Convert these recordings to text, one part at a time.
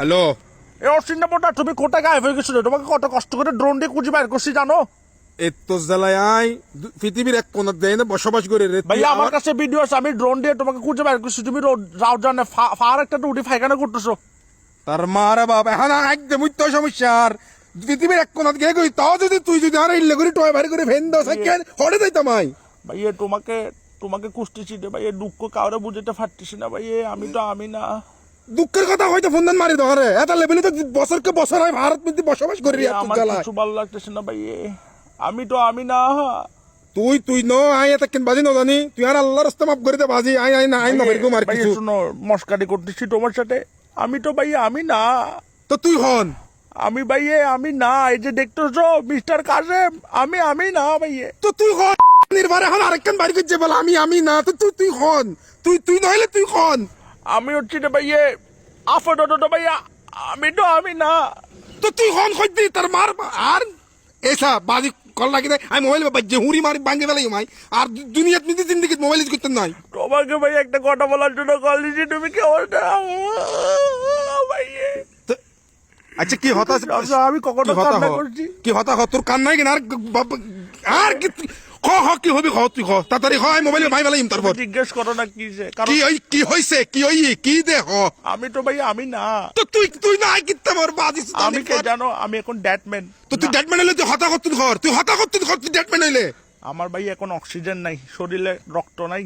Hello, এ অশ্বিনাপটা তুমি কোথায় গায়েব হয়ে গেছিল? তোমাকে কত কষ্ট করে ড্রোন দিয়ে খুঁজে বের করছি জানো? এত জ্বালায় আই পৃথিবীর এক কোণার দেয় না বসবাস করে রে। ভাই আমার কাছে ভিডিও আছে, আমি ড্রোন দিয়ে তোমাকে খুঁজে বের করছি। তুমি রাও জানে ফার একটা উঠি ফাইখানা করতেছো। তার মারা বাপ এখন একদম তো সমস্যা। আর পৃথিবীর এক কোণাত গিয়ে কই তাও যদি তুই যদি আর ইল্লে করে টয় বাড়ি করে ফেন দাও সাইকেল হড়ে যাইতাম আই। ভাই তোমাকে তোমাকে কুষ্টিছি রে ভাই, দুঃখ কাউরে বুঝতে পারতেছি না ভাই। আমি তো আমি না। দুঃখের কথা হয়তো ফোন দেন মারি ধরে এত লেভেলে তো বছরকে বছর হয় ভারত মধ্যে বসবাস করি। আমার কিছু ভালো লাগতেছে না ভাই। আমি তো আমি না। তুই তুই ন আই এত কেন বাজি না জানি তুই আর আল্লাহর রাস্তা মাফ করে দে বাজি আই আই না আই না বেরগো মার ভাই কিছু। শুনো, মস্কারি করতেছি তোমার সাথে। আমি তো ভাই আমি না। তো তুই হন আমি ভাই আমি না। এই যে দেখতেছো মিস্টার কাসেম, আমি না ভাই। তো তুই হন নির্ভর এখন আরেকখান বাড়ি করছে বল আমি না। তো তুই তুই হন তুই নইলে তুই হন। আমি হচ্ছি রে ভাই আপাতত ভাইয়া আমি তো আমি না। তো তুই হন খুঁজতি তার মার আর এসা বাজি কল লাগি দেয় আমি মোবাইল বাজে হুড়ি মারি ভাঙে ফেলাই মাই। আর দুনিয়াত মিতে জিন্দিগি মোবাইল ইউজ করতেন নাই। তোমাকে ভাই একটা কথা বলার জন্য কল দিছি, তুমি কেমন ভাই? আচ্ছা কি হতাশ আমি কখনো কান্না করছি? কি হতা হ তোর কান নাই কিনা আর কি খ হ কি হবি খ তুই খ তাড়াতাড়ি হ মোবাইলে ভাই ফেলাই তারপর জিজ্ঞেস করো না কি যে কি ওই কি হইছে কি ওই কি দে হ। আমি তো ভাই আমি না। তো তুই তুই না কিত্তা মোর বাজি আমি কে জানো? আমি এখন ড্যাটম্যান। তো তুই ডেটম্যান হইলে তুই হতা করতুন ঘর তুই হতা করতুন ঘর তুই ডেটম্যান হইলে। আমার ভাই এখন অক্সিজেন নাই, শরীরে রক্ত নাই,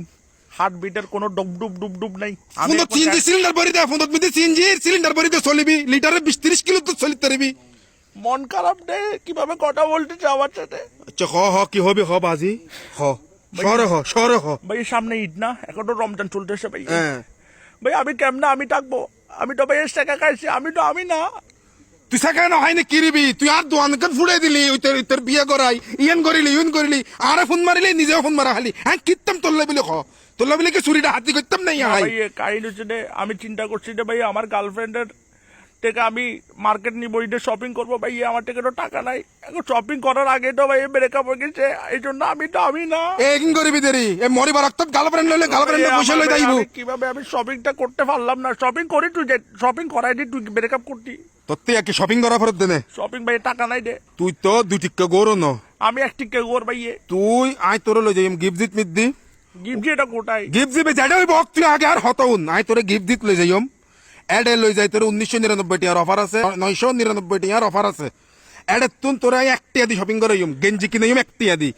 হার্ট বিটের কোনো ডুব ডুব ডুব ডুব নাই। ফোন সিএনজি সিলিন্ডার ভরি দে ফোন মধ্যে সিএনজি সিলিন্ডার ভরি দে চলিবি লিটারে 20-30 কিলো তো চলিতে পারবি। মন খারাপ রে, কিভাবে কথা বলতেছে আমার সাথে। আচ্ছা হ কি হবে হ বাজি হ সরে হ। ভাই সামনে ঈদ না, এখন তো রমজান চলতেছে ভাই। হ্যাঁ ভাই আমি কেমনে আমি থাকবো? আমি তো ভাই টাকা খাইছি, আমি তো আমি না। তুই সেখানে না হয় না কিরিবি তুই আর দোয়ানকে ফুড়ে দিলি তোর বিয়ে করাই ইয়েন করিলি আরে ফোন মারিলি নিজেও ফোন মারা খালি হ্যাঁ কিত্তাম তোল্লা বিলে খ তোল্লা বিলে কি চুরিটা হাতি করতাম নাই ভাই কাহিনী হচ্ছে যে আমি চিন্তা করছি যে ভাই আমার গার্লফ্রেন্ডের থেকে আমি মার্কেট নিবো, ঈদের শপিং করবো ভাই। আমার থেকে তো টাকা নাই, এখন শপিং করার আগে তো ভাই ব্রেকআপ হয়ে গেছে, এই জন্য আমি তো আমি না। এগিন করিবি দেরি এ মরিবার রক্ত গার্লফ্রেন্ড লইলে গার্লফ্রেন্ড পয়সা লই যাইবো। কিভাবে আমি শপিংটা করতে পারলাম না? শপিং করি তুই শপিং করাই দি, তুই ব্রেকআপ করতি। তোর তুই কি শপিং করা ফেরত দেনে? শপিং ভাই টাকা নাই দে। তুই তো দুই টিক্কা গৌর ন আমি এক টিকে গোর ভাই। তুই আই তোর লই যাইম গিফট দিত মিদ্দি গিফট এটা কোটাই গিফট দিবে যাইডা ওই বক তুই আগে আর হতাউন আই তোরে গিফট দিত লই যাইম। এড লই যাই তোর 1999 টাকার অফার আছে 999 টাকার অফার আছে। এডে তুন তোরা একটিয়া দি শপিং করাইম গেঞ্জি কিনাইম একটিয়া দি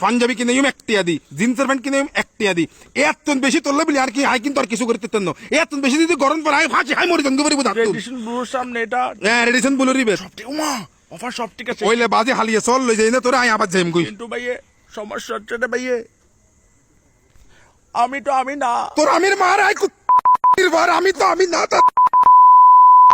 পাঞ্জাবি কিনাইম একটিয়া দি জিন্সের প্যান্ট কিনাইম একটিয়া দি এতন বেশি তোরলে বলি আর কি আই কিন্তু আর কিছু করতে না এতন বেশি যদি গরম পর আই ফাঁসি হাই মরি জঙ্গি পারিব দাঁত রেডিশন ব্লুর সামনে এটা হ্যাঁ রেডিশন বলে রিবে উমা অফার সব ঠিক আছে। ওইলে বাজে হালিয়ে চল লই যাই না তোরা আই আবার যাইম কই। কিন্তু ভাই সমস্যা হচ্ছে রে ভাই, আমি তো আমি না। তোর আমির মার আই আমি তো আমি না